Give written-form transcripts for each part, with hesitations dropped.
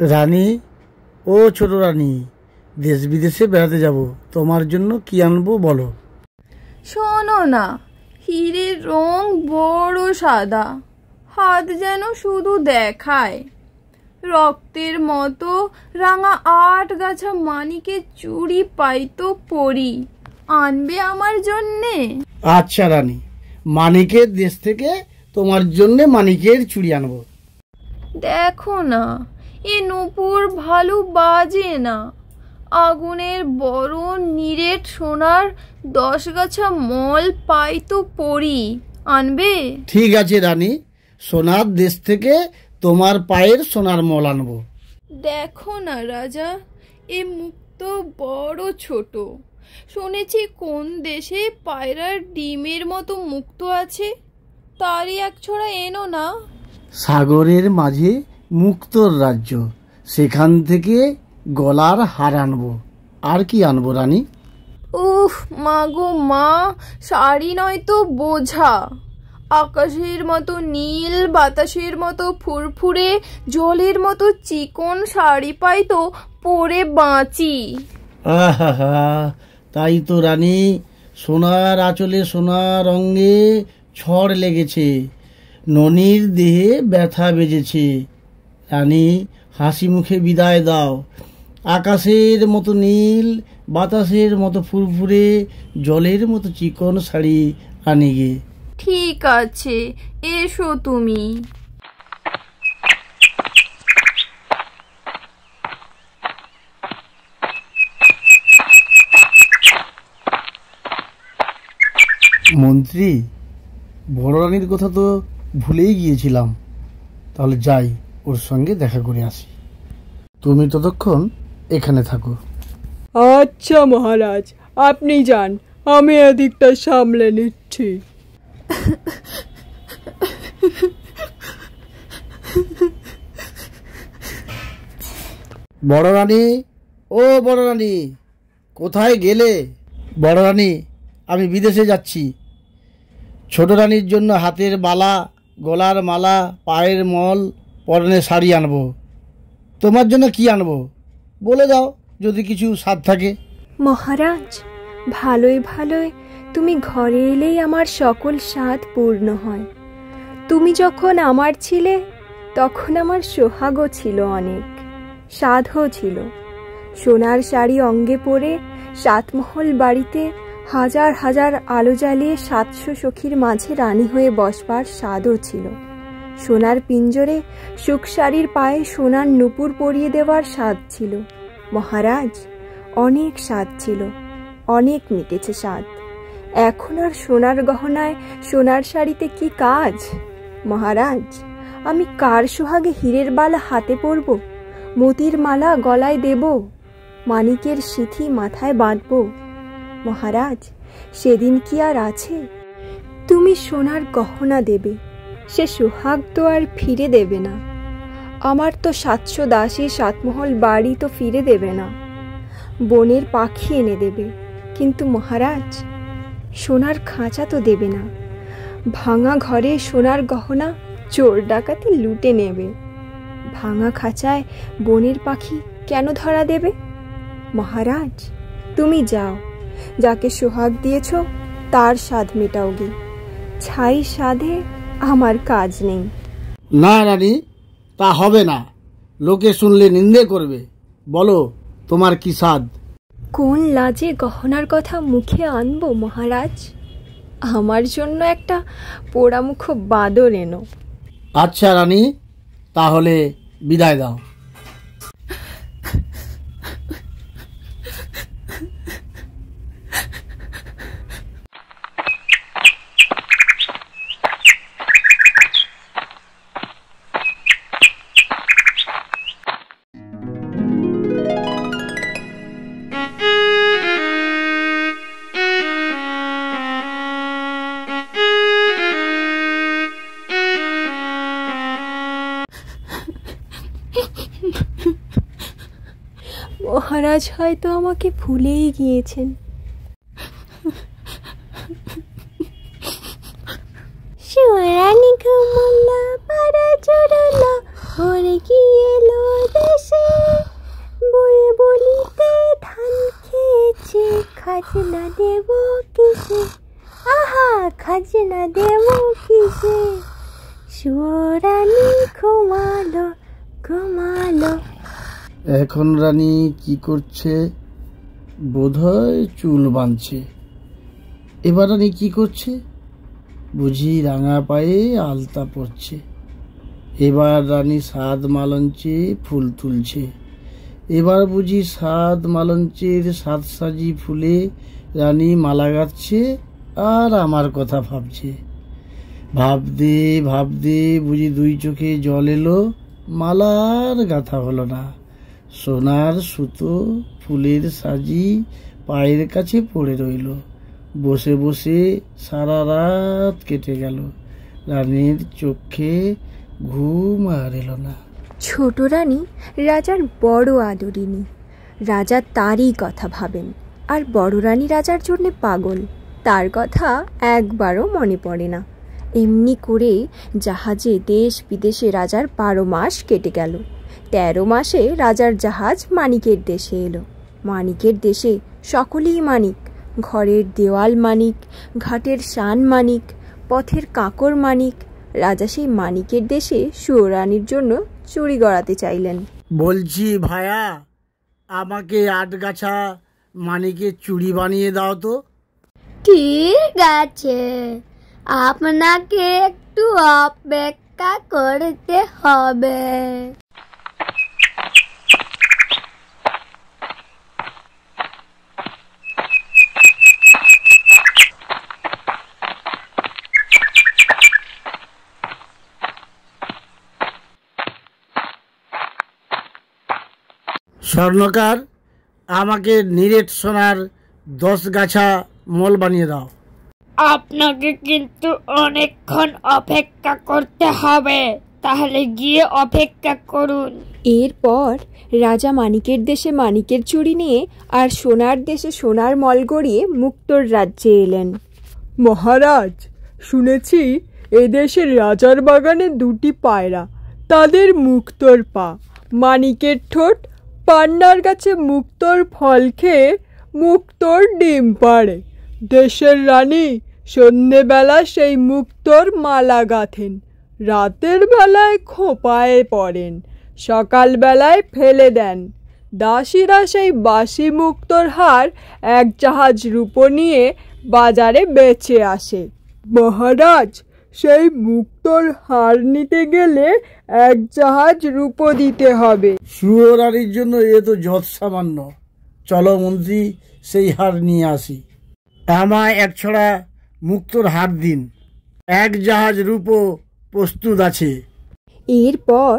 রানী, ও ছোট রানী, দেশ বিদেশে বেড়াতে যাব, তোমার জন্য কি আনবো বলো। শোনো না, হীরের রং বড় সাদা, হাত যেন শুধু দেখায়। রক্তের মতো রাঙা 8 গাছা মানিকের চুড়ি পাইতো পরি, আনবে আমার জন্যে? আচ্ছা রানী, মানিকের দেশ থেকে তোমার জন্য মানিকের চুড়ি আনবো। দেখো না, এ নূপুর ভালো বাজে না। আগুনের বড় নিরেট সোনার 10 গাছা মল পাইতো পরি, আনবে? ঠিক আছে রানী, সোনার দেশ থেকে তোমার পায়ের সোনার মল আনবো। দেখো না রাজা, এ মুক্ত বড় ছোট। শুনেছি কোন দেশে পায়রার ডিমের মতো মুক্ত আছে, তারই এক ছোড়া এনো না। সাগরের মাঝে মুক্তর রাজ্য, সেখান থেকে গলার হার আনবো। আর কি আনবো রানী? উফ মা গো মা, শাড়ি নয় তো বোঝা। আকাশের মতো নীল, বাতাসের মতো ফুরফুরে, জলের মতো চিকন শাড়ি পাই তো পরে বাঁচি। আহা, তাই তো রানী, সোনার আঁচলে সোনার অঙ্গে ছড় লেগেছে, ননির দেহে ব্যথা বেজেছে। রানী, হাসি মুখে বিদায় দাও। আকাশের মতো নীল, বাতাসের মতো ফুরফুরে, জলের মতো চিকন শাড়ি আনিগে। ঠিক আছে, এসো তুমি। মন্ত্রী, বড় রানীর কথা তো ভুলেই গিয়েছিলাম। তাহলে যাই, ওর সঙ্গে দেখা করে আসি। তুমি ততক্ষণ এখানে থাকো। আচ্ছা মহারাজ, আপনি যান, আমি এদিকটা সামলে নিচ্ছি। বড় রানী, ও বড় রানী, কোথায় গেলে? বড় রানী, আমি বিদেশে যাচ্ছি। ছোট রানীর জন্য হাতের বালা, গলার মালা, পায়ের মল, পরনে শাড়ি আনবো। তোমার জন্য কি আনবো বলে দাও, যদি কিছু স্বাদ থাকে। মহারাজ, ভালোই ভালোই তুমি ঘরে এলেই আমার সকল স্বাদ পূর্ণ হয়। তুমি যখন আমার ছিলে, তখন আমার সোহাগও ছিল অনেক, সাধও ছিল। সোনার শাড়ি অঙ্গে পরে 7 মহল বাড়িতে হাজার হাজার আলো জ্বালিয়ে 700 সখীর মাঝে রানী হয়ে বসবার স্বাদও ছিল। সোনার পিঞ্জরে সুখ শাড়ির পায়ে সোনার নূপুর পরিয়ে দেওয়ার স্বাদ ছিল। মহারাজ, অনেক স্বাদ ছিল, অনেক মিটেছে স্বাদ। এখন আর সোনার গহনায়, সোনার শাড়িতে কি কাজ? মহারাজ, আমি কার সোহাগে হীরের বালা হাতে পরব, মতির মালা গলায় দেব, মানিকের সিথি মাথায় বাঁধব? মহারাজ, সেদিন কি আর আছে? তুমি সোনার গহনা দেবে, সে সোহাগ তো আর ফিরে দেবে না। আমার তো 700 দাসী 7 মহল বাড়ি তো ফিরে দেবে না। বনের পাখি এনে দেবে, কিন্তু মহারাজ সোনার খাঁচা তো দেবে না। ভাঙা ঘরে সোনার গহনা চোর ডাকাতি লুটে নেবে। ভাঙা খাঁচায় বনের পাখি কেন ধরা দেবে? মহারাজ, তুমি যাও, যাকে সোহাগ দিয়েছ তার স্বাদ মেটাওগে। ছাই স্বাদে আমার কাজ নেই। না রানী, তা হবে না, লোকে শুনলে নিন্দে করবে। বলো, তোমার কি স্বাদ? কোন লাজে গহনার কথা মুখে আনবো মহারাজ? আমার জন্য একটা পোড়ামুখ বাদর এনো। আচ্ছা রানী, তাহলে বিদায় দাও। মহারাজ হয়তো আমাকে ভুলেই গিয়েছেন। শিবরানী ঘুমলা পাড়া চড়লা, ভরে গিয়ে এলো দেশে খাজনা দেব কিসে, আহা খাজনা দেব কিসে, সুরানি ঘুমালো ঘুমালো। এখন রানী কি করছে? বোধহয় চুল বাঁধছে। এবার রানী কি করছে? বুঝি রাঙা পায়ে আলতা পড়ছে। এবার রানী সাত মালঞ্চে ফুল তুলছে। এবার বুঝি সাত মালঞ্চের সাত সাজি ফুলে রানী মালা গাঁথছে আর আমার কথা ভাবছে। ভাবতে ভাবতে বুঝি দুই চোখে জল এলো, মালার গাঁথা হলো না। সোনার সুতো ফুলের সাজি পায়ের কাছে পড়ে রইল। বসে বসে সারা রাত কেটে গেল। রানীর চোখে ঘুম আর এলো না। ছোট রানী রাজার বড় আদরিনী। রাজা তারই কথা ভাবেন, আর বড় রানী রাজার জন্য পাগল। তার কথা একবারও মনে পড়ে না। এমনি করে জাহাজে দেশ বিদেশে রাজার 12 মাস কেটে গেল। 13 মাসে রাজার জাহাজ মানিকের দেশে এলো। মানিকের দেশে সকলেই মানিক। ঘরের দেওয়াল মানিক, ঘাটের শান মানিক, পথের কাঁকর মানিক। রাজা সেই মানিকের দেশে সুয়োরানীর জন্য চুড়ি গড়াতে চাইলেন। বলছি ভায়া, আমাকে 8 গাছা মানিকের চুড়ি বানিয়ে দাও তো। ঠিক আছে, আপনাকে একটু অপেক্ষা করতে হবে। স্বর্ণকার, আমাকে নিরেট সোনার 10 গাছা মল বানিয়ে দাও। আপনাকে কিন্তু অনেকক্ষণ অপেক্ষা করতে হবে, তাহলে গিয়ে অপেক্ষা করুন। এরপর রাজা মানিকের দেশে মানিকের চুড়ি নিয়ে আর সোনার দেশে সোনার মল গড়িয়ে মুক্তোর রাজ্যে এলেন। মহারাজ, শুনেছি এদেশের রাজার বাগানে 2টি পায়রা, তাদের মুক্তোর পা, মানিকের ঠোঁট, পান্নার গাছে মুক্তোর ফল খেয়ে মুক্তোর ডিম পাড়ে। দেশের রানী সন্ধ্যেবেলা সেই মুক্তোর মালা গাঁথেন, রাতের বেলায় খোঁপায় পড়েন, সকালবেলায় ফেলে দেন। দাসীরা সেই বাসি মুক্তোর হার 1 জাহাজ রূপো নিয়ে বাজারে বেচে আসে। মহারাজ, সেই মুক্তোর হার নিতে গেলে 1 জাহাজ রূপো দিতে হবে। সুয়োরানীর জন্য এ তো যৎ সামান্য। চলো মন্ত্রী, সেই হার নিয়ে আসি। আমায় 1 ছড়া মুক্তোর হার দিন। 1 জাহাজ রূপো প্রস্তুত আছে। এরপর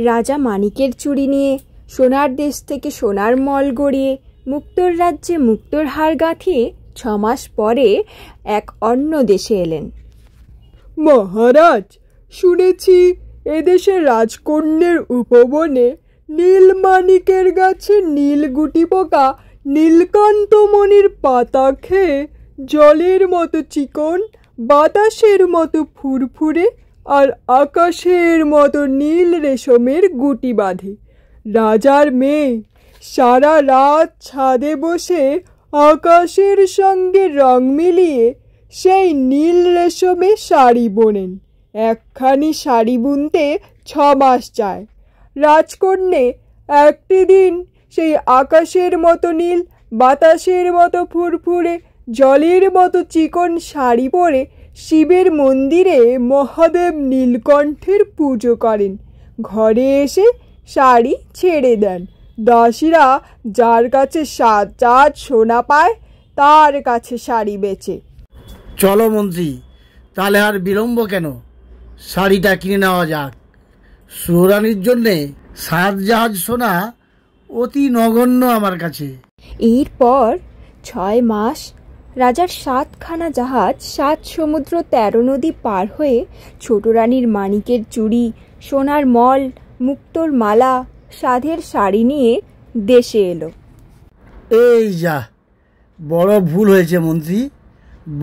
রাজা মানিকের চুড়ি নিয়ে সোনার দেশ থেকে সোনার মল গড়িয়ে মুক্তোর রাজ্যে মুক্তোর হার গাঁথিয়ে 6 মাস পরে এক অন্য দেশে এলেন। মহারাজ, শুনেছি এদেশের রাজকন্যের উপবনে নীলমাণিকের গাছে নীলগুটি পোকা নীলকান্তমণির পাতা খেয়ে জলের মতো চিকন, বাতাসের মতো ফুরফুরে আর আকাশের মতো নীল রেশমের গুটি বাঁধে। রাজার মেয়ে সারা রাত ছাদে বসে আকাশের সঙ্গে রং মিলিয়ে সেই নীল রেশমে শাড়ি বোনেন। একখানি শাড়ি বুনতে 6 মাস চায়। রাজকন্যে একটি দিন সেই আকাশের মতো নীল, বাতাসের মতো ফুরফুরে, জলের মতো চিকন শাড়ি পরে শিবের মন্দিরে মহাদেব নীলকণ্ঠের পুজো করেন। ঘরে এসে শাড়ি ছেড়ে দেন। দাসীরা যার কাছে 7 চাঁদ সোনা পায় তার কাছে শাড়ি বেচে। চলো মন্ত্রী, তাহলে আর বিলম্ব কেন, শাড়িটা কিনে নেওয়া যাক। সুয়োরানীর জন্যে 7 জাহাজ সোনা অতি নগণ্য আমার কাছে। এরপর 6 মাস রাজার 7খানা জাহাজ 7 সমুদ্র 13 নদী পার হয়ে ছোট রানীর মানিকের চুড়ি, সোনার মল, মুক্তোর মালা, সাধের শাড়ি নিয়ে দেশে এলো। এই যা, বড় ভুল হয়েছে মন্ত্রী।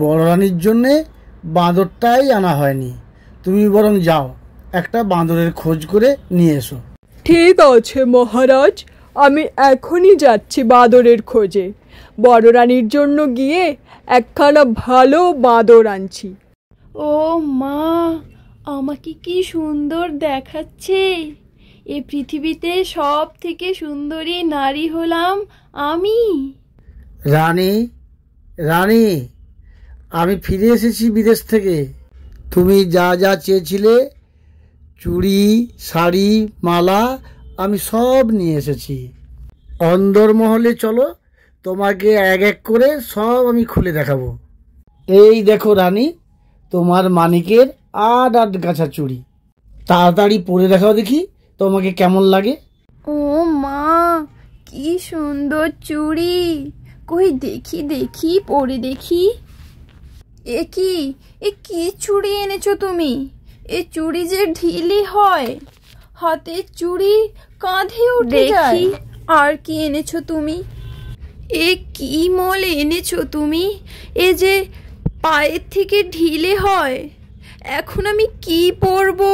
বড় রানীর জন্যে বাঁদরটাই আনা হয়নি। তুমি বরং যাও, একটা বাঁদরের খোঁজ করে নিয়ে এসো। ঠিক আছে মহারাজ, আমি এখনই যাচ্ছি বাঁদরের খোঁজে। বড় রানীর জন্য গিয়ে একখানা ভালো বাঁদর আনছি। ও মা, আমাকে কি সুন্দর দেখাচ্ছে! এ পৃথিবীতে সব থেকে সুন্দরী নারী হলাম আমি। রানী, রানী, আমি ফিরে এসেছি বিদেশ থেকে। তুমি যা যা চেয়েছিলে, চুড়ি, শাড়ি, মালা, আমি সব নিয়ে এসেছি। অন্দরমহলে চলো, তোমাকে এক এক করে সব আমি খুলে দেখাবো। এই দেখো রানী, তোমার মানিকের ৮ গাছা চুড়ি। তাড়াতাড়ি পরে দেখাও দেখি তোমাকে কেমন লাগে। ও মা, কি সুন্দর চুড়ি! কই দেখি দেখি, পরে দেখি। এ কি চুড়ি এনেছো তুমি? এ চুড়ি যে ঢিলি হয়, হাতের চুড়ি কাঁধে উঠে যায়। আর কি এনেছো তুমি? এ কি মল এনেছো তুমি? এ যে পায়ের থেকে ঢিলে হয়। এখন আমি কি পরবো?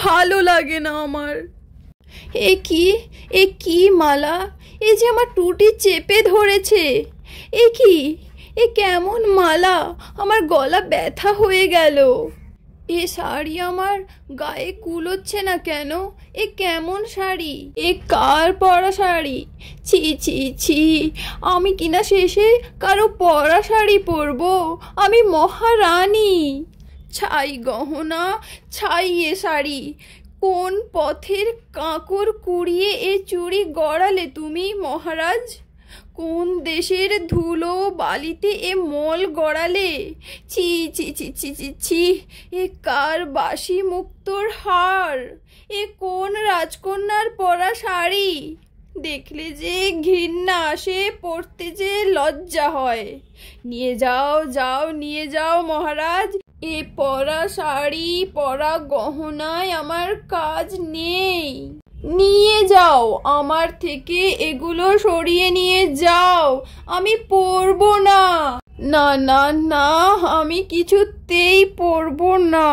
ভালো লাগে না আমার। এ কি মালা! এ যে আমার টুটি চেপে ধরেছে। এ কেমন মালা! আমার গলা ব্যথা হয়ে গেল। এ শাড়ি আমার গায়ে কুলোচ্ছে না কেন? এ কেমন শাড়ি? এ কার পরা শাড়ি? ছি ছি ছি, আমি কিনা শেষে কারো পরা শাড়ি পরবো? আমি মহারানী। ছাই গহনা, ছাই এ শাড়ি। কোন পথের কাঁকর কুড়িয়ে এ চুড়ি গড়ালে তুমি মহারাজ? কোন দেশের ধুলো বালিতে এ মল গড়ালে? ছি ছি ছি ছি ছি ছি, এ কার বাসি মুক্তোর হার? এ কোন রাজকন্যার পরা শাড়ি? দেখলে যে ঘৃণা আসে, পড়তে যে লজ্জা হয়। নিয়ে যাও নিয়ে যাও মহারাজ। এ পরা শাড়ি, পরা গহনায় আমার কাজ নেই। নিয়ে যাও, আমার থেকে এগুলো সরিয়ে নিয়ে যাও। আমি পরবো না। না না না, আমি কিছুতেই পরবো না।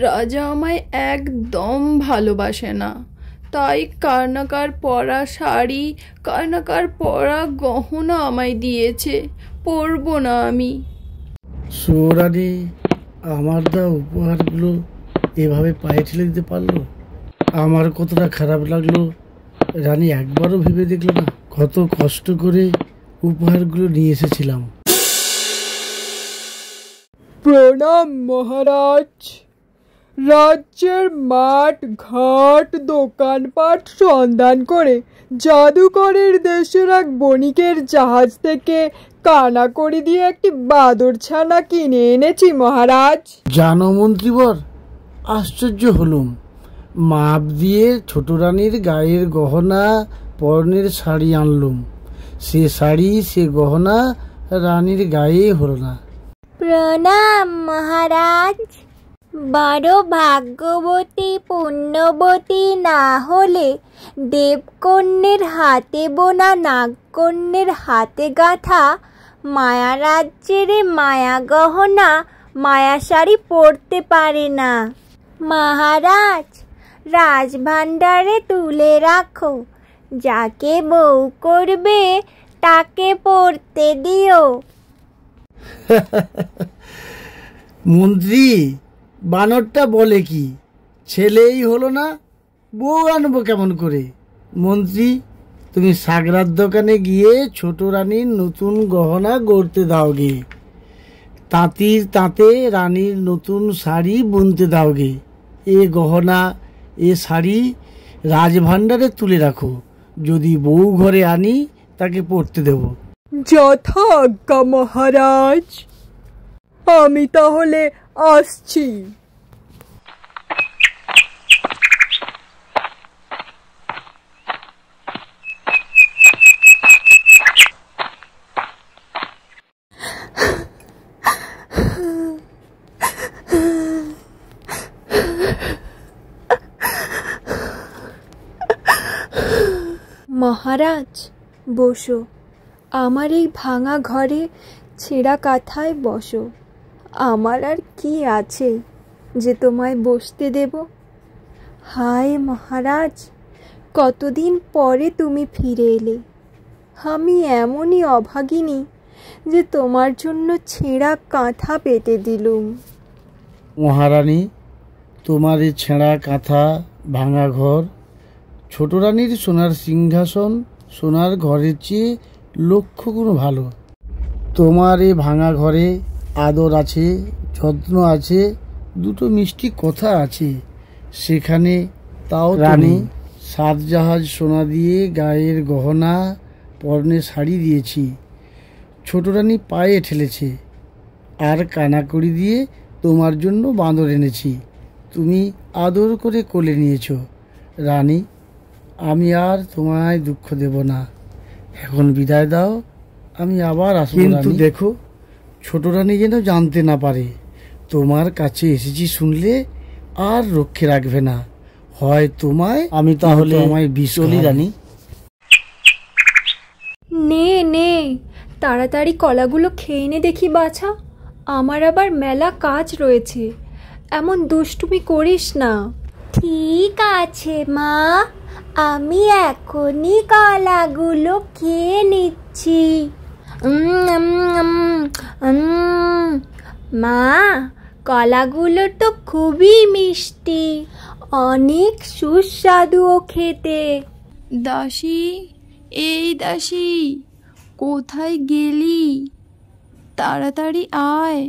রাজা আমায় একদম ভালোবাসে না, তাই কার না কার পরা শাড়ি, কার না কার পরা গহনা আমায় দিয়েছে। পরবো না আমি। সুরানি আমার দা উপহারগুলো এভাবে পায়ে ঠেলে দিতে পারলো? আমার কতটা খারাপ লাগলো রানী একবারও ভেবে দেখলো না? কত কষ্ট করে উপহারগুলো নিয়ে এসেছিলাম। প্রণাম মহারাজ। রাজ্যের মাঠ ঘাট দোকানপাট সন্ধান করে জাদুকরের দেশের এক বণিকের জাহাজ থেকে কানাকড়ি দিয়ে একটি বাদর ছানা কিনে এনেছি মহারাজ। জানো মন্ত্রীবর, আশ্চর্য হলুম। মাপ দিয়ে ছোট রানীর গায়ের গহনা, পরনের শাড়ি আনলুম। সে শাড়ি, সে গহনা রানীর গায়ে হলো না। প্রণাম মহারাজ। বড় ভাগ্যবতী পুণ্যবতী না হলে দেবকন্যের হাতে বোনা, নাগকন্যের হাতে গাঁথা মায়া রাজ্যের মায়া গহনা, মায়া শাড়ি পরতে পারে না। মহারাজ, রাজভাণ্ডারে তুলে রাখো। যাকে বউ করবে তাকে পরতে দিও। মন্ত্রী, বানরটা বলে কি? ছেলেই হলো না, বউ আনবো কেমন করে? মন্ত্রী, তুমি সাগরার দোকানে গিয়ে ছোট রানীর নতুন গহনা গড়তে দাও গে। তাঁতির তাঁতে রানীর নতুন শাড়ি বুনতে দাও গে। এ গহনা, এ শাড়ি রাজভাণ্ডারে তুলে রাখো। যদি বউ ঘরে আনি তাকে পরতে দেব। যথা আজ্ঞা মহারাজ। আমি তাহলে আসছি। মহারাজ, বসো। আমার এই ভাঙা ঘরে ছেঁড়া কাঁথায় বসো। আমার আর কি আছে যে তোমায় বসতে দেব? হায় মহারাজ, কতদিন পরে তুমি ফিরে এলে। আমি এমনই অভাগিনী যে তোমার জন্য ছেঁড়া কাঁথা পেতে দিলুম। মহারানী, তোমার এই ছেঁড়া কাঁথা, ভাঙা ঘর, ছোট রানীর সোনার সিংহাসন সোনার ঘরের চেয়ে লক্ষ গুণ ভালো। তোমার এই ভাঙা ঘরে আদর আছে, যত্ন আছে, দুটো মিষ্টি কথা আছে। সেখানে তাও রানী 7 জাহাজ সোনা দিয়ে গায়ের গহনা, পরনে শাড়ি দিয়েছি। ছোট রানী পায়ে ঠেলেছে, আর কানাকড়ি দিয়ে তোমার জন্য বাঁদর এনেছি। তুমি আদর করে কোলে নিয়েছ। রানী, আমি আর তোমায় দুঃখ দেব না। এখন বিদায় দাও, আমি আবার আসবো। কিন্তু দেখো, ছোট রানী যেন জানতে না পারে তোমার কাছে এসেছি। শুনলে আর রক্ষে রাখবে না, হয় তোমায়, আমি তাহলে আমায় বিষ চলি। রানী, নে নে, তাড়াতাড়ি কলাগুলো খেয়ে নে দেখি বাছা, আমার আবার মেলা কাজ রয়েছে। এমন দুষ্টুমি করিস না। ঠিক আছে মা, আমি এখনই কলাগুলো খেয়ে নিচ্ছি। মা, কলাগুলো তো খুবই মিষ্টি, অনেক সুস্বাদুও খেতে। দাসী, এই দাসী, কোথায় গেলি? তাড়াতাড়ি আয়।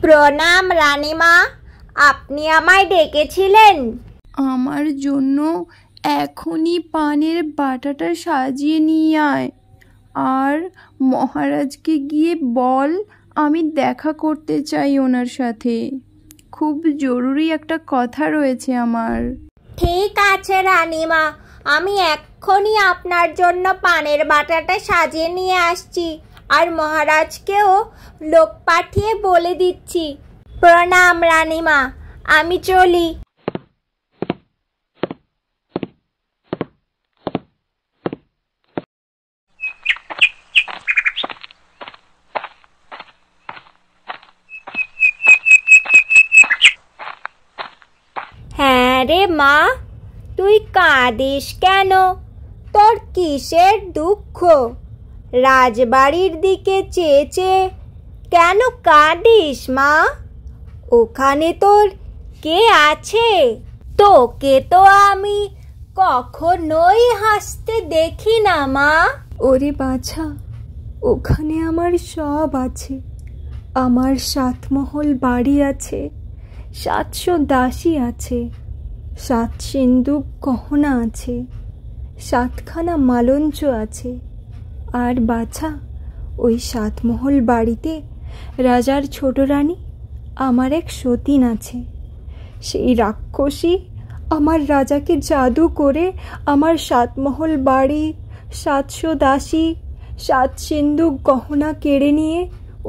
প্রণাম রানীমা, আপনি আমায় ডেকেছিলেন? আমার জন্য এখনই পানের বাটাটা সাজিয়ে নিয়ে আয়, আর মহারাজকে গিয়ে বল আমি দেখা করতে চাই ওনার সাথে। খুব জরুরি একটা কথা রয়েছে আমার। ঠিক আছে রানীমা, আমি এক্ষুনি আপনার জন্য পানের বাটাটা সাজিয়ে নিয়ে আসছি, আর মহারাজকেও লোক পাঠিয়ে বলে দিচ্ছি। প্রণাম রানীমা, আমি চলি। হ্যাঁ রে মা, তুই কাঁদিস কেন? তোর কিসের দুঃখ? রাজবাড়ির দিকে চেয়ে চেয়ে কেন কাঁদিস মা? ওখানে তোর কে আছে? তোকে তো আমি কখনোই হাসতে দেখি না মা। ওরে বাছা, ওখানে আমার সব আছে। আমার 7 মহল বাড়ি আছে, 700 দাসী আছে, 7 সিন্দুক গহনা আছে, 7খানা মালঞ্চ আছে। আর বাছা, ওই 7 মহল বাড়িতে রাজার ছোট রানী আমার এক সতীন আছে। সেই রাক্ষসী আমার রাজাকে জাদু করে আমার 7 মহল বাড়ি, 700 দাসী, 7 সিন্দুক গহনা কেড়ে নিয়ে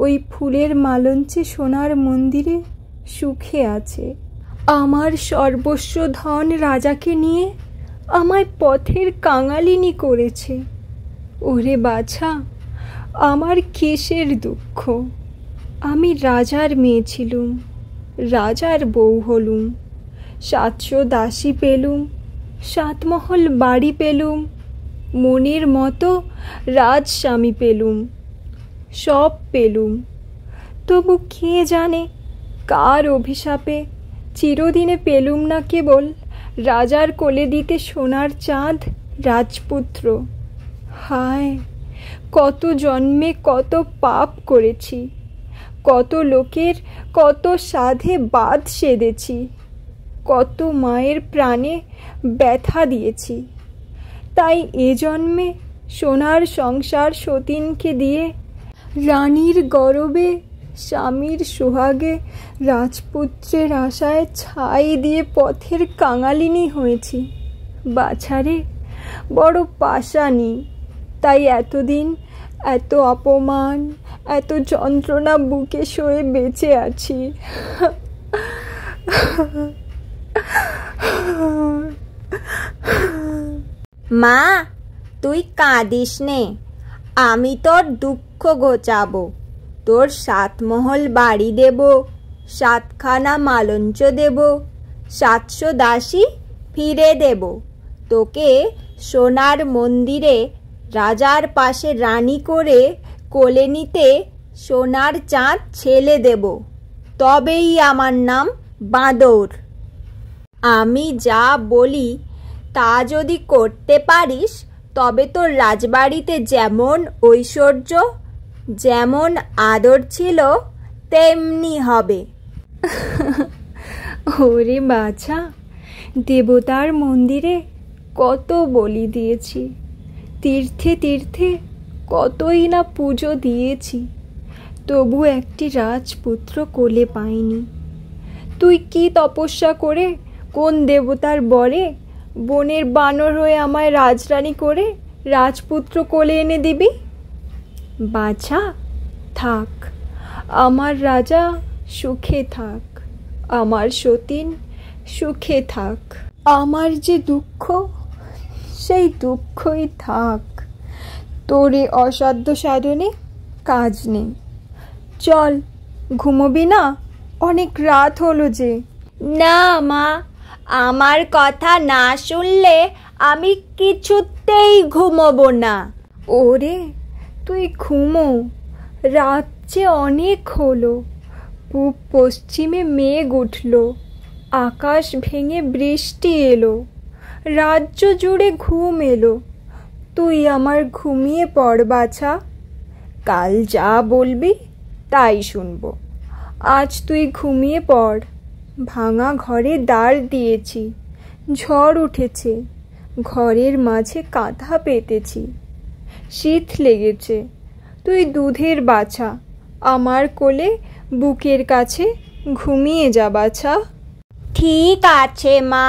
ওই ফুলের মালঞ্চে সোনার মন্দিরে সুখে আছে। আমার সর্বস্ব ধন রাজাকে নিয়ে আমায় পথের কাঙালিনী করেছে। ওরে বাছা, আমার কিসের দুঃখ? আমি রাজার মেয়ে ছিলুম, রাজার বউ হলুম, 700 দাসী পেলুম, 7 মহল বাড়ি পেলুম, মনের মতো রাজস্বামী পেলুম, সব পেলুম। তবু কে জানে কার অভিশাপে চিরদিনে পেলুম না কেবল রাজার কোলে দিতে সোনার চাঁদ, রাজপুত্র। হায়, কত জন্মে কত পাপ করেছি, কত লোকের কত সাধে বাদ সেধেছি, কত মায়ের প্রাণে ব্যথা দিয়েছি। তাই এ জন্মে সোনার সংসার সতীনকে দিয়ে রানীর গরবে, স্বামীর সোহাগে, রাজপুত্রের আশায় ছাই দিয়ে পথের কাঙালিনী হয়েছি। বাছারে, বড় পাষাণী। তাই এতদিন এত অপমান, এত যন্ত্রণা বুকে সয়ে বেঁচে আছি। মা, তুই কাঁদিস নে, আমি তোর দুঃখ ঘোচাবো। তোর 7 মহল বাড়ি দেব, 7খানা মালঞ্চ দেব, 700 দাসী ফিরে দেব। তোকে সোনার মন্দিরে রাজার পাশে রানী করে কোলে নিতে সোনার চাঁদ ছেলে দেব, তবেই আমার নাম বাঁদর। আমি যা বলি তা যদি করতে পারিস তবে তোর রাজবাড়িতে যেমন ঐশ্বর্য, যেমন আদর ছিল তেমনি হবে। ওরে বাছা, দেবতার মন্দিরে কত বলি দিয়েছি, তীর্থে তীর্থে কতই না পুজো দিয়েছি, তবু একটি রাজপুত্র কোলে পাইনি। তুই কি তপস্যা করে কোন দেবতার বরে বনের বানর হয়ে আমায় রাজরানী করে রাজপুত্র কোলে এনে দিবি? বাছা থাক, আমার রাজা সুখে থাক, আমার সতীন সুখে থাক, আমার যে দুঃখ সেই দুঃখই থাক, তোরে অসাধ্য সাধনে কাজ নেই। চল, ঘুমোবি না? অনেক রাত হলো যে। না মা, আমার কথা না শুনলে আমি কিছুতেই ঘুমোবো না। ওরে তুই ঘুমো, রাত যে অনেক হলো, পূব পশ্চিমে মেঘ উঠল, আকাশ ভেঙে বৃষ্টি এলো, রাজ্য জুড়ে ঘুম এলো। তুই আমার ঘুমিয়ে পড় বাছা, কাল যা বলবি তাই শুনবো। আজ তুই ঘুমিয়ে পড়। ভাঙা ঘরে দাঁড় দিয়েছি, ঝড় উঠেছে, ঘরের মাঝে কাঁথা পেতেছি, শীত লেগেছে। তুই দুধের বাছা, আমার কোলে বুকের কাছে ঘুমিয়ে যা বাছা। ঠিক আছে মা।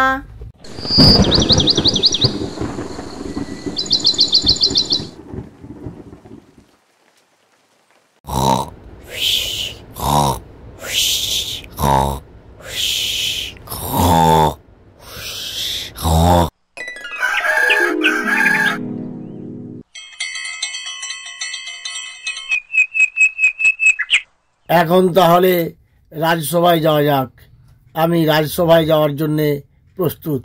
এখন তাহলে রাজসভায় যাওয়া যাক। আমি রাজসভায় যাওয়ার জন্যে প্রস্তুত।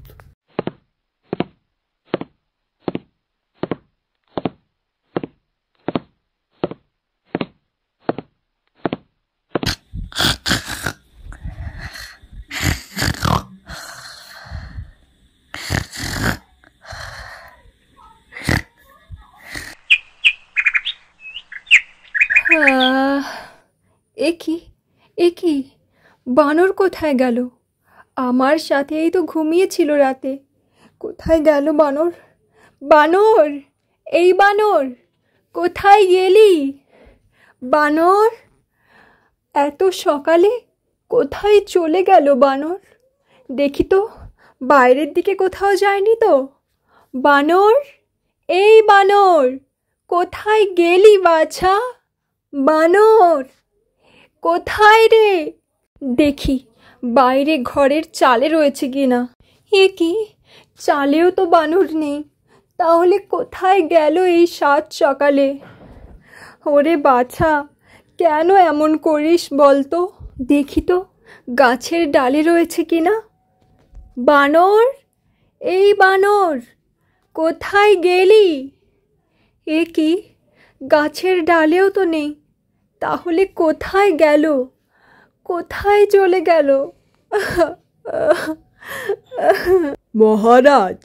একি বানর কোথায় গেল? আমার সাথেই তো ঘুমিয়েছিল রাতে। কোথায় গেল বানর? বানর, এই বানর, কোথায় গেলি? বানর, এত সকালে কোথায় চলে গেল বানর? দেখি তো, বাইরের দিকে কোথাও যায়নি তো? বানর, এই বানর, কোথায় গেলি বাছা? বানর, কোথায় রে? দেখি বাইরে ঘরের চালে রয়েছে কিনা। এ কি, চালেও তো বানর নেই, তাহলে কোথায় গেল এই সাত সকালে? ওরে বাছা, কেন এমন করিস বলতো? দেখি তো গাছের ডালে রয়েছে কিনা। বানর, এই বানর, কোথায় গেলি? এ কি, গাছের ডালেও তো নেই, তাহলে কোথায় গেল? কোথায় চলে গেল? মহারাজ,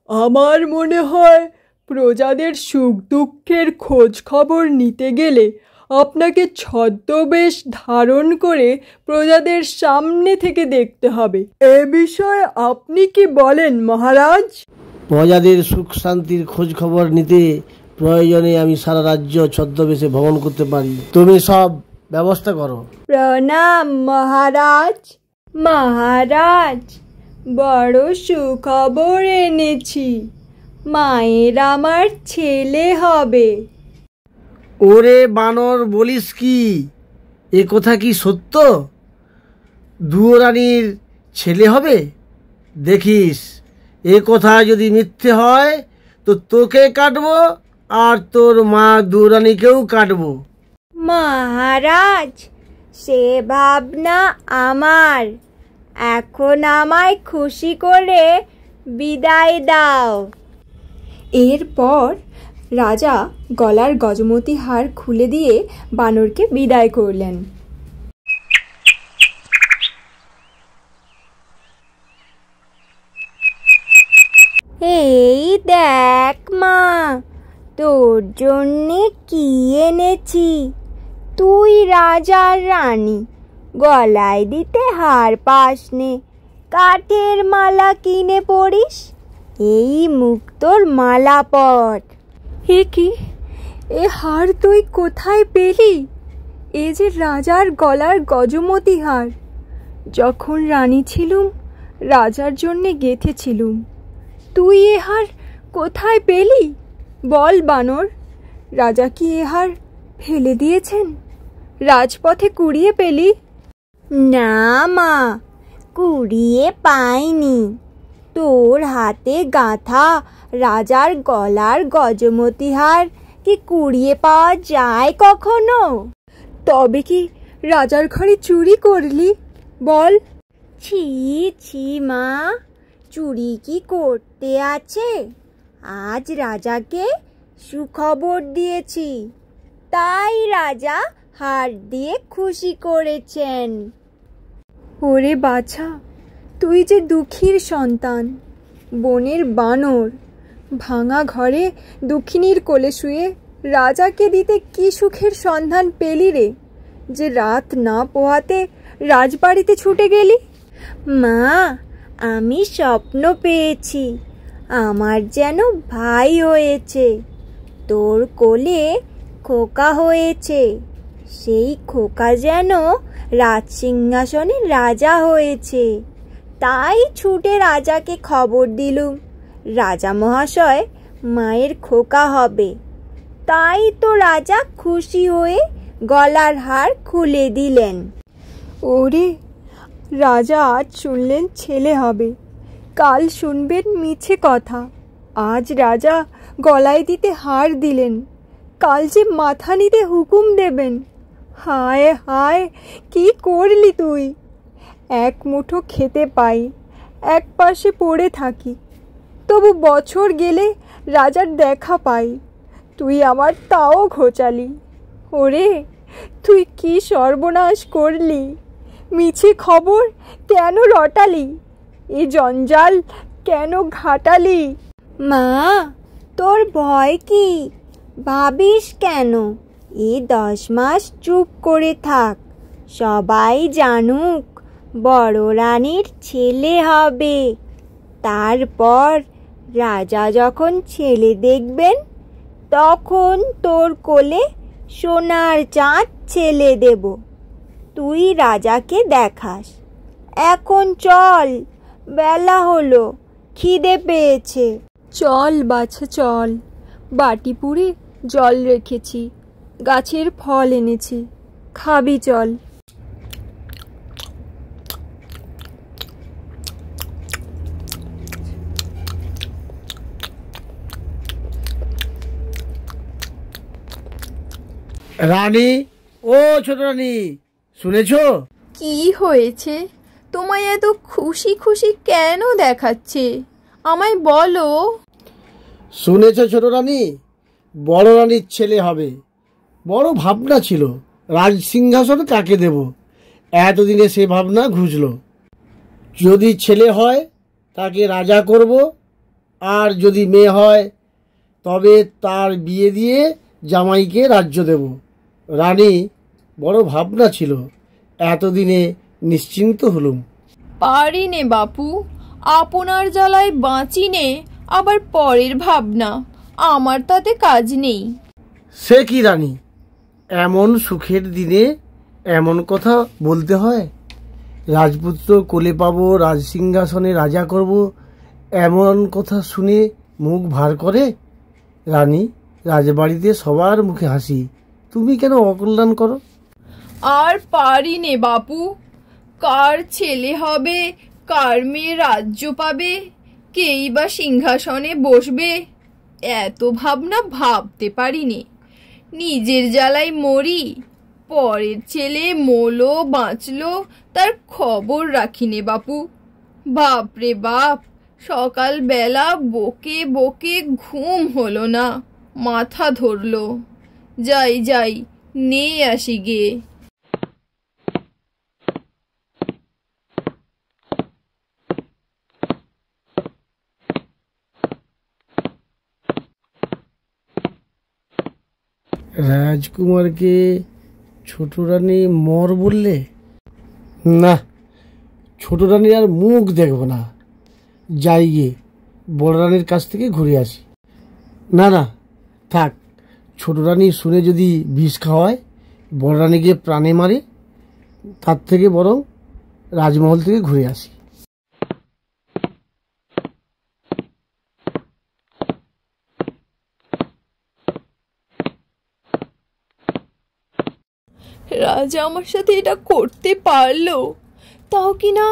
আমার মনে হয় প্রজাদের সুখ দুঃখের খোঁজ খবর নিতে গেলে আপনাকে ছদ্মবেশ ধারণ করে প্রজাদের সামনে থেকে দেখতে হবে। এ বিষয়ে আপনি কি বলেন মহারাজ? প্রজাদের সুখ শান্তির খোঁজ খবর নিতে প্রয়োজনে আমি সারা রাজ্য ছদ্মবেশে ভ্রমণ করতে পারি। তুমি সব ব্যবস্থা করো। প্রণাম মহারাজ। মহারাজ, বড় সুখবর এনেছি, মায়ের আমার ছেলে হবে। ওরে বানর, বলিস কি? এ কথা কি সত্য? দুয়োরানীর ছেলে হবে? দেখিস, এ কথা যদি মিথ্যে হয় তো তোকে কাটবো আর তোর মা দুয়োরানীকেও কাটবো। মহারাজ, সে ভাবনা আমার, এখন আমায় খুশি করে বিদায় দাও। এরপর রাজা গলার গজমতি হার খুলে দিয়ে বানরকে বিদায় করলেন। এই দেখ মা, তোর জন্যে কি এনেছি। তুই রাজার রানী, গলায় দিতে হার পাসনে, কাঠের মালা কিনে পড়িস। এই মুক্তোর মালা পর। এ কি, এ হার তুই কোথায় পেলি? এ যে রাজার গলার গজমতি হার। যখন রানী ছিলুম রাজার জন্যে গেঁথেছিলুম। তুই এ হার কোথায় পেলি? বল বানর, রাজা কি এ হার ফেলে দিয়েছেন? রাজপথে কুড়িয়ে পেলি? না মা, কুড়িয়ে পাইনি। তোর হাতে গাঁথা রাজার গলার গজমতি হার কি কুড়িয়ে পাওয়া যায় কখনো? তবে কি রাজার ঘরে চুরি করলি? বল। ছি ছি মা, চুরি কি করতে আছে? আজ রাজাকে সুখবর দিয়েছি, তাই রাজা হার দিয়ে খুশি করেছেন। ওরে বাছা, তুই যে দুঃখীর সন্তান, বনের বানর। ভাঙা ঘরে দুঃখিনীর কোলে শুয়ে রাজাকে দিতে কি সুখের সন্ধান পেলি রে, যে রাত না পোহাতে রাজবাড়িতে ছুটে গেলি? মা, আমি স্বপ্ন পেয়েছি আমার যেন ভাই হয়েছে, তোর কোলে খোকা হয়েছে। সেই খোকা যেন রাজসিংহাসনে রাজা হয়েছে, তাই ছুটে রাজাকে খবর দিলুম রাজা মহাশয় মায়ের খোকা হবে। তাই তো রাজা খুশি হয়ে গলার হার খুলে দিলেন। ওরে, রাজা আজ শুনলেন ছেলে হবে, কাল শুনবেন মিছে কথা। আজ রাজা গলায় দিতে হার দিলেন, কাল যে মাথা নিতে হুকুম দেবেন। হায় হায়, কি করলি তুই? এক মুঠো খেতে পাই, এক পাশে পড়ে থাকি, তবু বছর গেলে রাজার দেখা পাই। তুই আমার তাও ঘোচালি। ওরে, তুই কি সর্বনাশ করলি? মিছে খবর কেন রটালি? এ জঞ্জাল কেন ঘাটালি? মা, তোর ভয় কি? ভাবিস কেন? 10 মাস চুপ করে থাক, সবাই জানুক বড় রানীর ছেলে হবে। তারপর রাজা যখন ছেলে দেখবেন, তখন তোর কোলে সোনার চাঁদ ছেলে দেব, তুই রাজাকে দেখাস। এখন চল, বেলা হলো, খিদে পেয়েছে। চল বাছা চল, বাটি পুড়ে জল রেখেছি, গাছের ফল এনেছি, খাবি চল। রানী, ও ছোট রানী, শুনেছো? কি হয়েছে? তোমায় এত খুশি খুশি কেন দেখাচ্ছে? আমায় বলো। শুনেছ ছোট রানী, বড় রানীর ছেলে হবে। বড় ভাবনা ছিল রাজসিংহাসন কাকে দেব, এতদিনে সে ভাবনা ঘুচল। যদি ছেলে হয় তাকে রাজা করব, আর যদি মেয়ে হয় তবে তার বিয়ে দিয়ে জামাইকে রাজ্য দেব। রানী, বড় ভাবনা ছিল, এতদিনে নিশ্চিন্ত হলুম। পারি নে বাপু, আপনার জ্বালায় বাঁচি নে, আবার পরের ভাবনা, আমার তাতে কাজ নেই। সে কি রানী, এমন সুখের দিনে এমন কথা বলতে হয়? রাজপুত্র কোলে পাবো, রাজসিংহাসনে রাজা করব, এমন কথা শুনে মুখ ভার করে? রানী, রাজবাড়িতে সবার মুখে হাসি, তুমি কেন অকল্যাণ করো? আর পারি নে বাপু, কার ছেলে হবে, কার মেয়ে রাজ্য পাবে, কেই বা সিংহাসনে বসবে, এত ভাবনা ভাবতে পারি নে। নিজের জ্বালায় মরি, পরের ছেলে মলো বাঁচলো তার খবর রাখি নে বাপু। বাপরে বাপ, সকালবেলা বকে বকে ঘুম হলো না, মাথা ধরলো। যাই যাই, নিয়ে আসি গিয়ে। রাজকুমারকে ছোট রানী মর বললে? না, ছোট রানীর আর মুখ দেখব না। যাই গিয়ে বড় রানীর কাছ থেকে ঘুরে আসি। না না, থাক, ছোট রানী শুনে যদি বিষ খাওয়ায়, বড় রানীকে প্রাণে মারে, তার থেকে বরং রাজমহল থেকে ঘুরে আসি। রাজা আমার সাথে এটা করতে পারলো, তাও কি না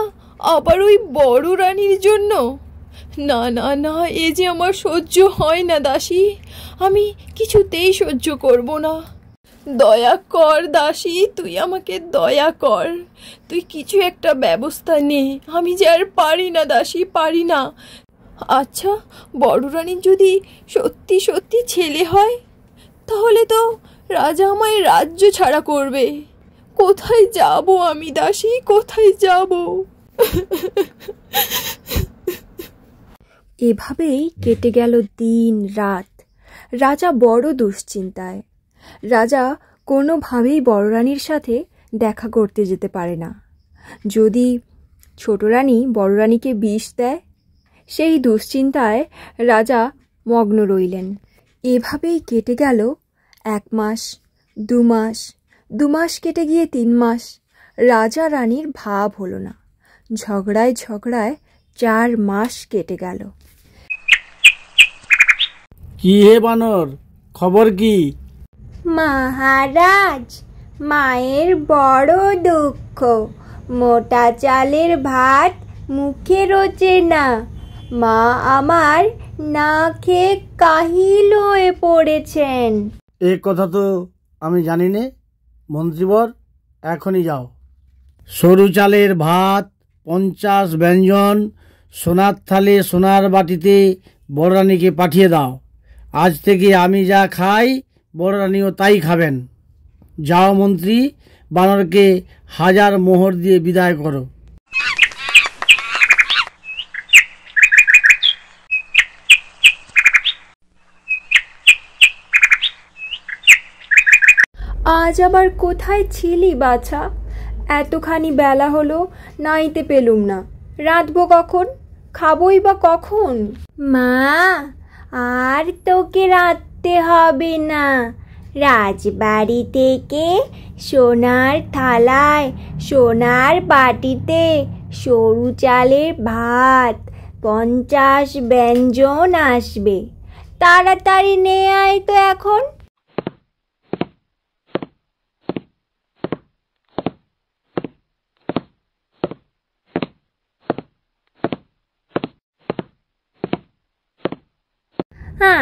আবার ওই বড় রানীর জন্য? না না না, এ যে আমার সহ্য হয় না দাসী, আমি কিছুতেই সহ্য করব না। দয়া কর দাসী, তুই আমাকে দয়া কর, তুই কিছু একটা ব্যবস্থা নে। আমি যে আর পারি না দাসী, পারি না। আচ্ছা, বড় রানীর যদি সত্যি সত্যি ছেলে হয়, তাহলে তো রাজা আমায় রাজ্য ছাড়া করবে। কোথায় যাব আমি দাসী, কোথায় যাব? এভাবেই কেটে গেল দিন রাত। রাজা বড় দুশ্চিন্তায়। রাজা কোনোভাবেই বড় রানীর সাথে দেখা করতে যেতে পারে না। যদি ছোট রানী বড় রানীকে বিষ দেয়, সেই দুশ্চিন্তায় রাজা মগ্ন রইলেন। এভাবেই কেটে গেল 1 মাস, 2 মাস, 2 মাস কেটে গিয়ে 3 মাস। রাজা রানীর ভাব হলো না। ঝগড়ায় ঝগড়ায় 4 মাস কেটে গেল। কি হে বানর, খবর কি? মহারাজ, মায়ের বড় দুঃখ। মোটা চালের ভাত মুখে রোচে না। মা আমার না খেয়ে কাহিল হয়ে পড়েছেন। এ কথা তো আমি জানি নে। মন্ত্রীবর, এখনই যাও, সরু চালের ভাত 50 ব্যঞ্জন সোনার থালে সোনার বাটিতে বড় রানীকে পাঠিয়ে দাও। আজ থেকে আমি যা খাই, বড় রানীও তাই খাবেন। যাও মন্ত্রী, বানরকে 1000 মোহর দিয়ে বিদায় করো। আজ আবার কোথায় ছিলি বাছা? এতখানি বেলা হলো, নাইতে পেলুম না। রাঁধবো কখন? খাবই বা কখন? মা, আর তোকে রাঁধতে হবে না। রাজবাড়ি থেকে সোনার থালায় সোনার বাটিতে সরু চালের ভাত 50 ব্যঞ্জন আসবে। তাড়াতাড়ি নে আয় তো এখন।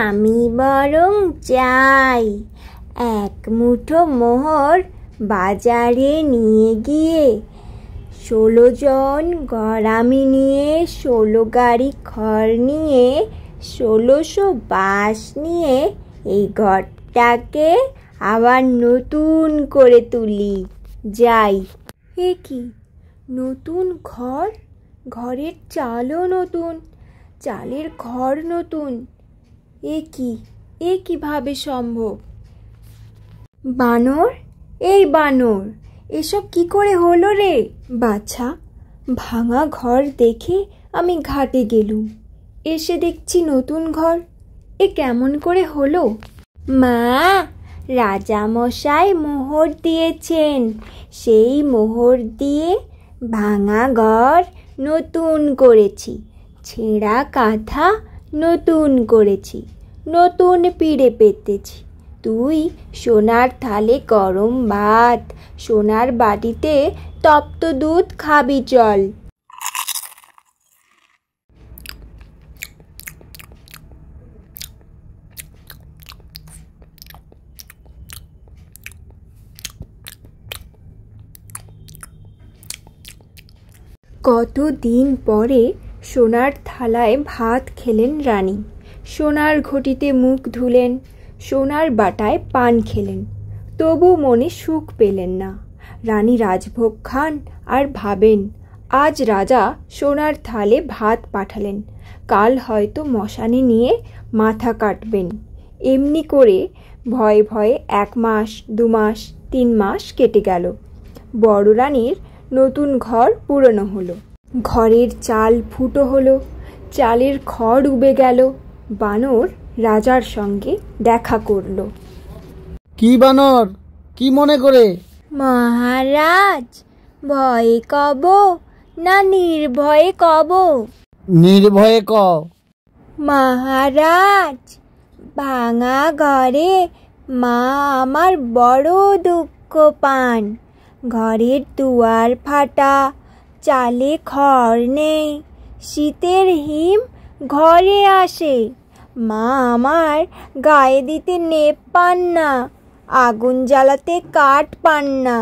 আমি বরং চাই 1 মুঠো মোহর বাজারে নিয়ে গিয়ে 16 জন গরামি নিয়ে 16 গাড়ি খড় নিয়ে 1600 বাঁশ নিয়ে এই ঘরটাকে আবার নতুন করে তুলি। যাই। এ কি, নতুন ঘর? ঘরের চালও নতুন, চালের ঘর নতুন। এ কিভাবে সম্ভব? বানর, এই বানর, এসব কি করে হলো রে? বাছা, ভাঙা ঘর দেখে আমি ঘাটে গেলুম, এসে দেখছি নতুন ঘর। এ কেমন করে হলো? মা, রাজামশাই মোহর দিয়েছেন। সেই মোহর দিয়ে ভাঙা ঘর নতুন করেছি, ছেঁড়া কাঁথা নতুন করেছি, নতুন পিড়ে পেতেছি। তুই সোনার থালে গরম ভাত, সোনার বাটিতে তপ্ত দুধ খাবি চল। কতদিন পরে সোনার থালায় ভাত খেলেন রানী। সোনার ঘটিতে মুখ ধুলেন, সোনার বাটায় পান খেলেন, তবু মনে সুখ পেলেন না। রানী রাজভোগ খান আর ভাবেন, আজ রাজা সোনার থালে ভাত পাঠালেন, কাল হয়তো মশানে নিয়ে মাথা কাটবেন। এমনি করে ভয়ে ভয়ে 1 মাস, 2 মাস, 3 মাস কেটে গেল। বড় রানীর নতুন ঘর পুরনো হলো, ঘরের চাল ফুটো হলো, চালের খড় উবে গেল। বানর রাজার সঙ্গে দেখা করল। কি বানর, কি মনে করে? মহারাজ, ভয়ে কব না নির্ভয়ে কব? নির্ভয়ে ক। মহারাজ, ভাঙা ঘরে মা আমার বড় দুঃখ পান। ঘরের দুয়ার ফাটা, চালে খড় নেই, শীতের হিম ঘরে আসে। মা আমার গায়ে দিতে নেপ পান না, আগুন জ্বালাতে কাঠ পান না,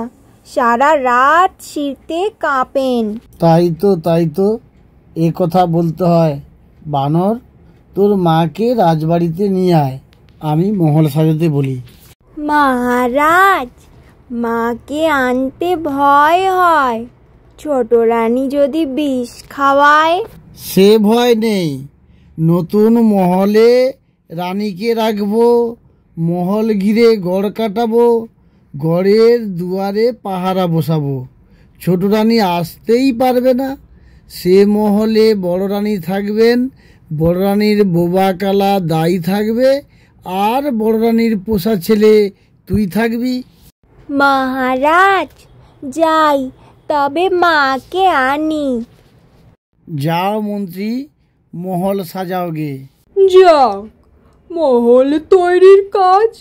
সারা রাত শীতে কাঁপেন। তাই তো এ কথা বলতে হয়। বানর, তোর মাকে রাজবাড়িতে নিয়ে আয়, আমি মহল সাজাতে বলি। মহারাজ, মাকে আনতে ভয় হয়, ছোট রানী যদি বিষ খাওয়ায়। সে ভয় নেই, নতুন মহলে রানীকে রাখবো, মহল ঘিরে গড় কাটাবো, গড়ের দুয়ারে পাহারা বসাবো, ছোট রানী আসতেই পারবে না। সে মহলে বড় রানী থাকবেন, বড় রানীর বোবা কালা দাই থাকবে, আর বড় রানীর পোষা ছেলে তুই থাকবি। মহারাজ, যাই তবে মাকে আনি। যাও মন্ত্রী, মহল সাজাও গে। যাক, মহল তৈরির কাজ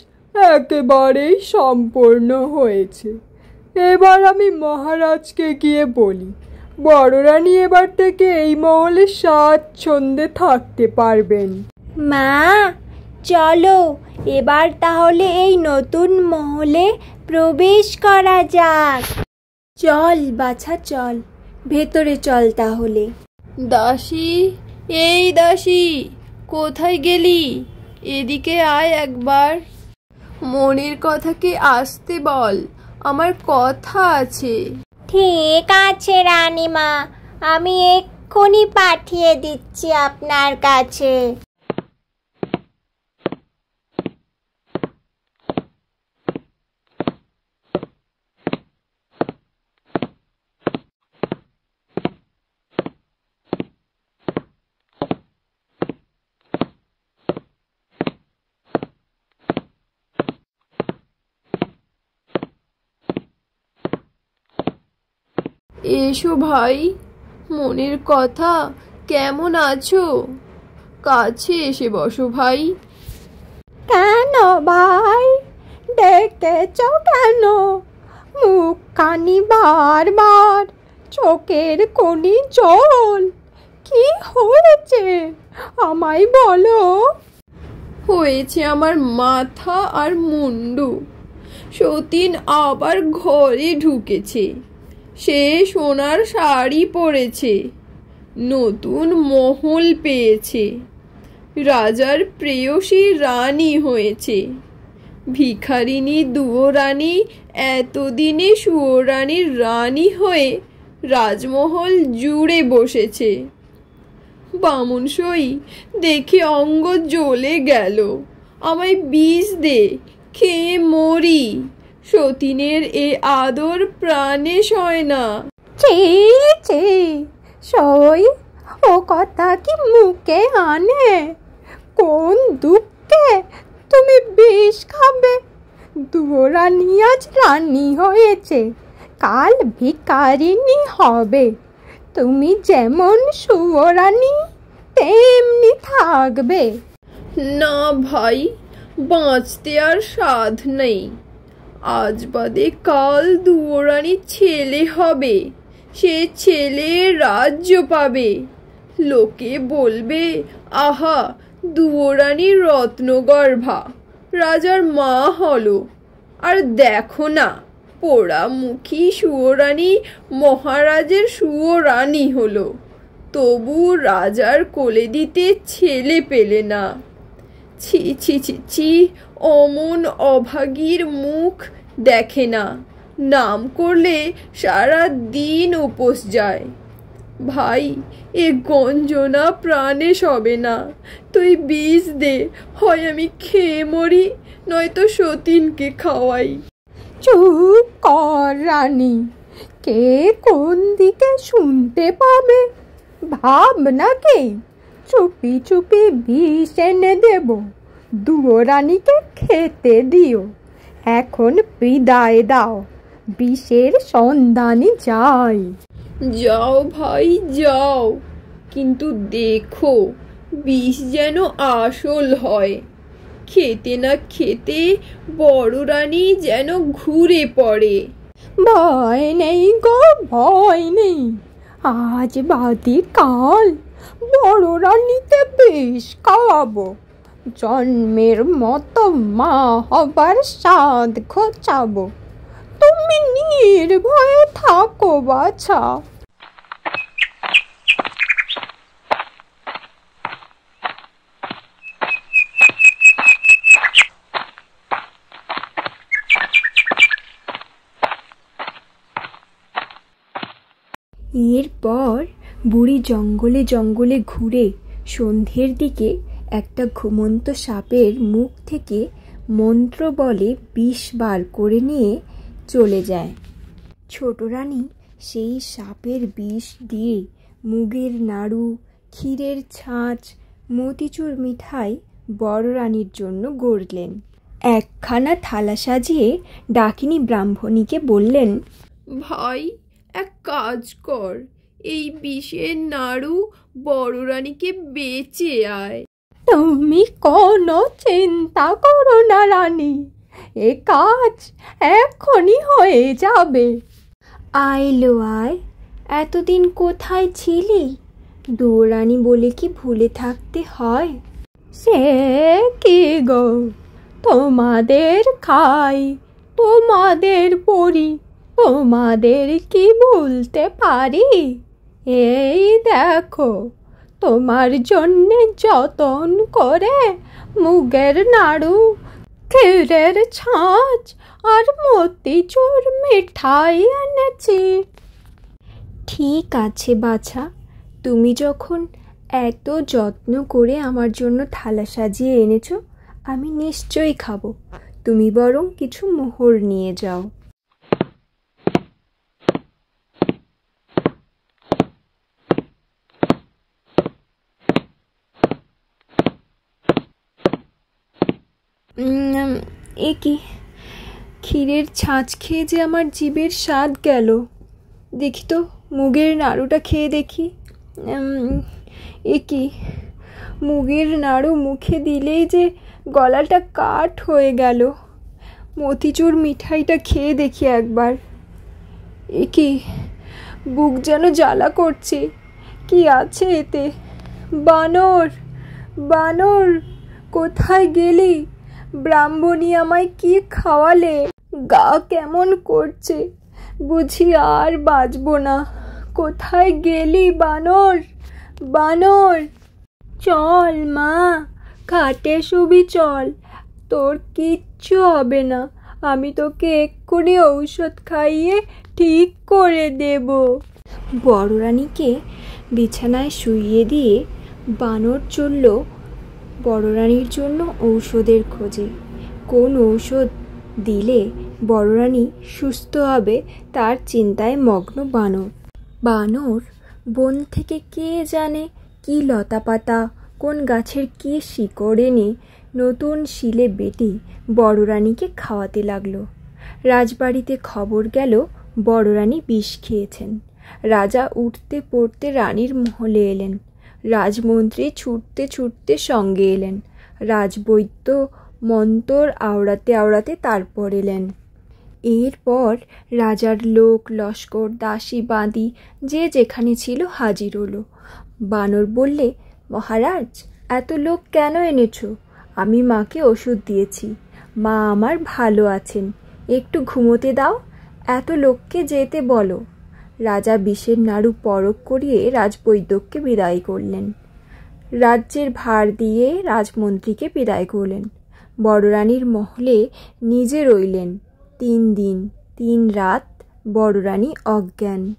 একেবারেই সম্পূর্ণ হয়েছে। এবার আমি মহারাজকে গিয়ে বলি, বড় রানী এবার থেকে এই মহলে স্বাচ্ছন্দ্যে থাকতে পারবেন। মা, চলো এবার তাহলে এই নতুন মহলে প্রবেশ করা যাক। চল বাছা চল, ভেতরে চল তাহলে। দাসী, এই দাসী, কোথায় গেলি? এদিকে আয় একবার। মনির কথাকে আসতে বল, আমার কথা আছে। ঠিক আছে রানীমা, আমি এক্ষুনি পাঠিয়ে দিচ্ছি আপনার কাছে। এসো ভাই, মনের কথা, কেমন আছো? কাছে এসে বসো ভাই। কেন ভাই, ডেকেছ কেন? মুখখানি বারবার, চোখের কোণে জল। কি হয়েছে আমায় বলো। হয়েছে আমার মাথা আর মুন্ডু। সতীন আবার ঘরে ঢুকেছে। সে সোনার শাড়ি পরেছে, নতুন মহল পেয়েছে, রাজার প্রেয়সী রানী হয়েছে। ভিখারিনী দুয়োরানী এতদিনে সুয়োরানীর রানী হয়ে রাজমহল জুড়ে বসেছে। বামুনসই দেখে অঙ্গ জ্বলে গেল। আমায় বিষ দে, খেয়ে মরি। সতীনের এ আদর প্রাণে সয় না। ছি ছি, সই ও কথা কি মুখে আনে? কোন দুঃখে তুমি বিষ খাবে? দুয়োরানী আজ রানী হয়েছে, কাল ভিখারিনী হবে। তুমি যেমন সুয়োরানী তেমনি থাকবে। না ভাই, বাঁচতে আর সাধ নেই। আজ বাদে কাল দুয়োরানীর ছেলে হবে, সে ছেলে রাজ্য পাবে। লোকে বলবে, আহা, দুয়োরানী রত্নগর্ভা, রাজার মা হলো। আর দেখো না, পোড়ামুখী সুয়োরানী মহারাজের সুয়োরানী হলো, তবু রাজার কোলে দিতে ছেলে পেলে না। ছি ছি ছি ছি, অমন অভাগীর মুখ দেখে না, নাম করলে সারা দিন উপোস যায়। ভাই, এ গঞ্জনা প্রাণে সবে না, তুই বিষ দে, হয় আমি খেয়ে মরি, নয়তো সতীনকে খাওয়াই। চুপ কর রানী, কে কোন দিকে শুনতে পাবে? ভাব নাকি চুপি চুপি বিষ এনে দেব, দুয়ো রানীকে খেতে দিও। এখন বিদায় দাও, বিষের সন্ধানে যাই। যাও ভাই যাও, কিন্তু দেখো বিষ যেন আসল হয়। খেতে না খেতে বড় রানী যেন ঘুরে পড়ে। ভয় নেই গো, ভয় নেই, আজ বাদে কাল বড় রানীকে বেশ খাওয়াবো। জন্মের মতো মা হবার স্বাদ ঘোচাবো। তুমি নির্ভয়ে থাকো বাছা। এরপর বুড়ি জঙ্গলে জঙ্গলে ঘুরে সন্ধ্যের দিকে একটা ঘুমন্ত সাপের মুখ থেকে মন্ত্র বলে বিষ বার করে নিয়ে চলে যায়। ছোট রানী সেই সাপের বিষ দিয়ে মুগের নাড়ু, ক্ষীরের ছাঁচ, মতিচুর মিঠাই বড় রানীর জন্য গড়লেন। একখানা থালা সাজিয়ে ডাকিনী ব্রাহ্মণীকে বললেন, ভাই, এক কাজ কর, এই বিষের নাড়ু বড় রানীকে বেচে আয়। তুমি কোনো চিন্তা করো না রানী, এ কাজ এখনই হয়ে যাবে। আইলো আয়, এতদিন কোথায় ছিলি? দৌড়ানি বলে কি ভুলে থাকতে হয়? সে কি গো, তোমাদের খাই, তোমাদের পড়ি, তোমাদের কি ভুলতে পারি? এই দেখো, তোমার জন্যে যতন করে মুগের নাড়ু, ক্ষীরের ছাঁচ আর মতিচুর মিঠাই এনেছি। ঠিক আছে বাছা, তুমি যখন এত যত্ন করে আমার জন্য থালা সাজিয়ে এনেছো, আমি নিশ্চয়ই খাবো। তুমি বরং কিছু মোহর নিয়ে যাও। এ কি, ক্ষীরের ছাঁচ খেয়ে যে আমার জিভের স্বাদ গেল। দেখি তো মুগের নাড়ুটা খেয়ে দেখি। এ কি, মুগের নাড়ু মুখে দিলেই যে গলাটা কাঠ হয়ে গেল। মতিচুর মিঠাইটা খেয়ে দেখি একবার। এ কি, বুক যেন জ্বালা করছে, কি আছে এতে? বানর, বানর, কোথায় গেলি? ব্রাহ্মণী আমায় কি খাওয়ালে? গা কেমন করছে, বুঝি আর বাঁচবো না। কোথায় গেলি বানর, বানর? চল মা, খাটে শুবি চল, তোর কিচ্ছু হবে না, আমি তোকে এক্ষুনি ঔষধ খাইয়ে ঠিক করে দেব। বড় রানীকে বিছানায় শুইয়ে দিয়ে বানর চলল বড় রানীর জন্য ঔষধের খোঁজে। কোন ঔষধ দিলে বড় রানী সুস্থ হবে তার চিন্তায় মগ্ন বানর। বানর বন থেকে কে জানে কি লতাপাতা, কোন গাছের কি শিকড় এনে নতুন শিলে বেটে বড় রানীকে খাওয়াতে লাগলো। রাজবাড়িতে খবর গেল বড় রানী বিষ খেয়েছেন। রাজা উঠতে পড়তে রানীর মহলে এলেন। রাজমন্ত্রী ছুটতে ছুটতে সঙ্গে এলেন। রাজবৈদ্য মন্তর আওড়াতে আওড়াতে তারপর এলেন। এরপর রাজার লোক লস্কর, দাসী, বাঁদি যে যেখানে ছিল হাজির হলো। বানর বললে, মহারাজ, এত লোক কেন এনেছো? আমি মাকে ওষুধ দিয়েছি, মা আমার ভালো আছেন, একটু ঘুমোতে দাও, এত লোককে যেতে বলো। রাজা বিষের নাড়ু পরখ করিয়ে রাজবৈদ্যকে বিদায় করলেন। রাজ্যের ভার দিয়ে রাজমন্ত্রীকে বিদায় করলেন। বড় রানীর মহলে নিজে রইলেন 3 দিন 3 রাত বড় রানী অজ্ঞান।